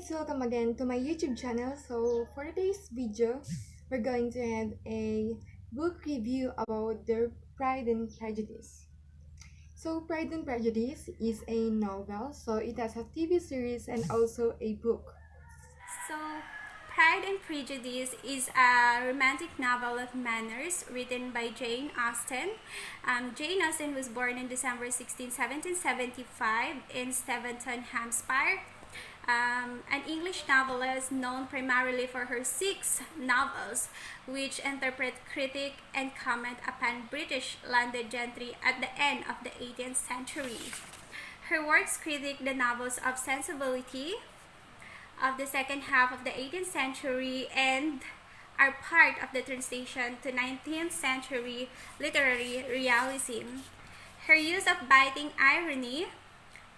guys, welcome again to my YouTube channel. So for today's video, we're going to have a book review about the Pride and Prejudice. So Pride and Prejudice is a novel, so it has a TV series and also a book. So, Pride and Prejudice is a romantic novel of manners written by Jane Austen. Jane Austen was born on December 16, 1775 in Steventon, Hampshire. An English novelist known primarily for her six novels, which interpret, critique, and comment upon British landed gentry at the end of the 18th century. Her works critique the novels of sensibility, of the second half of the 18th century and are part of the transition to 19th century literary realism. Her use of biting irony,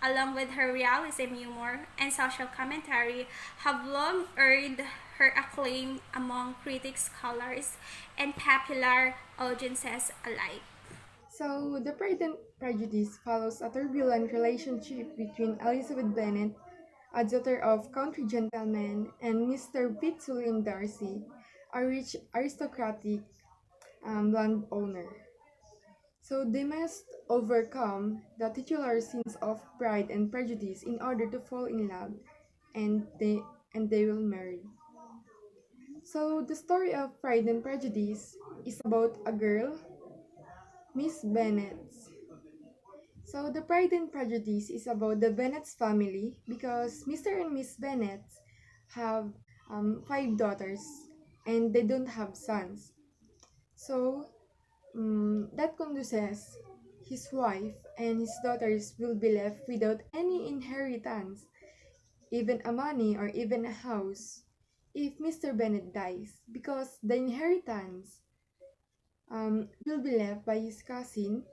along with her realism humor and social commentary, have long earned her acclaim among critics, scholars, and popular audiences alike. So the Pride and Prejudice follows a turbulent relationship between Elizabeth Bennet, a daughter of country gentleman, and Mr. Fitzwilliam Darcy, a rich aristocratic landowner. So they must overcome the titular sins of pride and prejudice in order to fall in love, and they will marry. So the story of Pride and Prejudice is about a girl, Miss Bennet. So the Pride and Prejudice is about the Bennet's family because Mr. and Miss Bennet have five daughters and they don't have sons. So that conduces his wife and his daughters will be left without any inheritance, even a money or even a house, if Mr. Bennet dies, because the inheritance will be left by his cousin,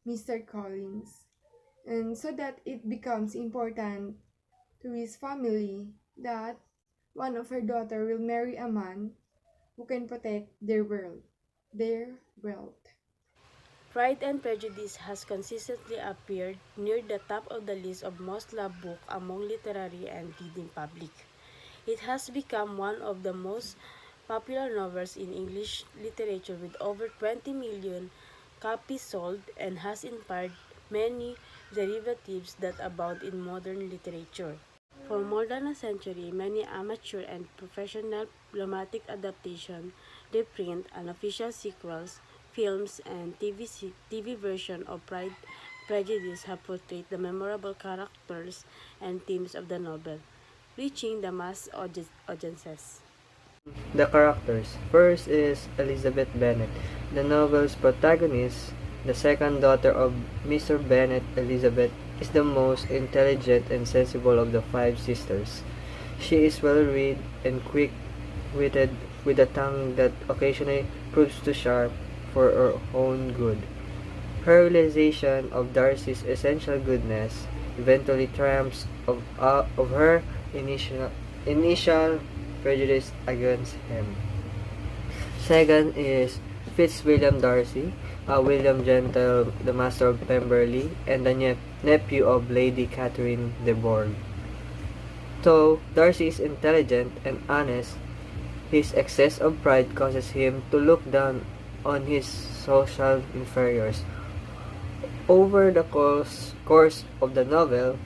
Mr. Collins. And so that it becomes important to his family that one of her daughter will marry a man who can protect their wealth. Pride and Prejudice has consistently appeared near the top of the list of most loved book among literary and reading public. It has become one of the most popular novels in English literature with over 20 million copies sold and has inspired many derivatives that abound in modern literature. For more than a century, many amateur and professional dramatic adaptations, reprint, unofficial sequels, films, and TV version of Pride Prejudice have portrayed the memorable characters and themes of the novel, reaching the mass audiences. The characters. First is Elizabeth Bennet, the novel's protagonist. The second daughter of Mr. Bennet, Elizabeth, is the most intelligent and sensible of the five sisters. She is well-read and quick-witted with a tongue that occasionally proves too sharp for her own good. Her realization of Darcy's essential goodness eventually triumphs of her initial prejudice against him. Second is Fitzwilliam Darcy, William Gentle, the Master of Pemberley, and the nephew of Lady Catherine de Bourgh. Though Darcy is intelligent and honest, his excess of pride causes him to look down on his social inferiors. Over the course of the novel,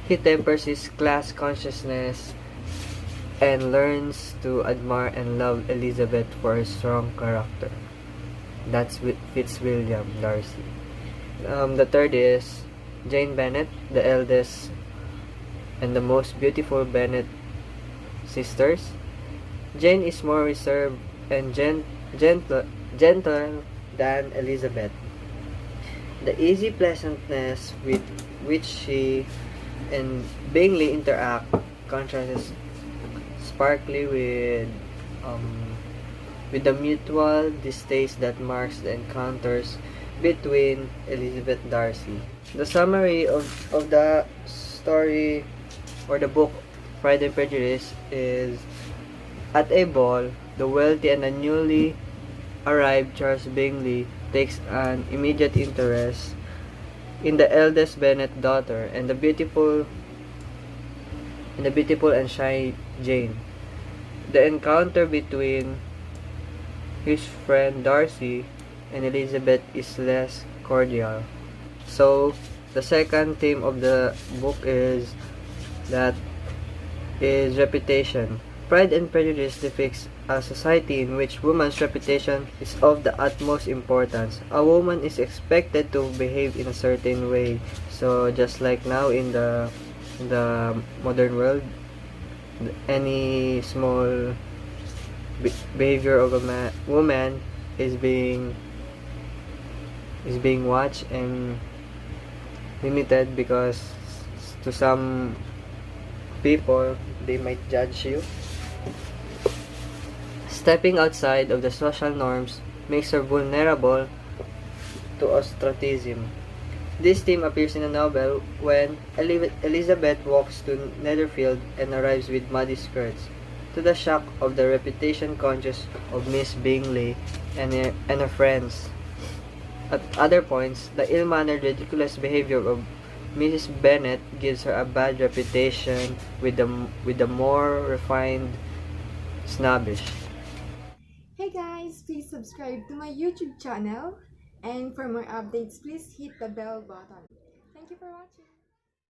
he tempers his class consciousness and learns to admire and love Elizabeth for her strong character. That's Fitzwilliam Darcy. The third is Jane Bennet, the eldest and the most beautiful Bennet sisters. Jane is more reserved and gentle than Elizabeth. The easy pleasantness with which she and Bingley interact contrasts sparkly with the mutual distaste that marks the encounters between Elizabeth Darcy. The summary of the story or the book Pride and Prejudice is: at a ball, the wealthy and the newly arrived Charles Bingley takes an immediate interest in the eldest Bennet daughter and the beautiful and the beautiful and shy Jane. The encounter between his friend Darcy and Elizabeth is less cordial. So, the second theme of the book that is reputation. Pride and Prejudice depicts a society in which woman's reputation is of the utmost importance. A woman is expected to behave in a certain way. So just like now in the modern world, any small behavior of a woman is being watched and limited because to some people they might judge you. Stepping outside of the social norms makes her vulnerable to ostracism. This theme appears in the novel when Elizabeth walks to Netherfield and arrives with muddy skirts, to the shock of the reputation conscious of Miss Bingley and her friends. At other points, the ill-mannered, ridiculous behavior of Mrs. Bennet gives her a bad reputation with the more refined snobbish. Hey guys, please subscribe to my YouTube channel, and for more updates, please hit the bell button. Thank you for watching.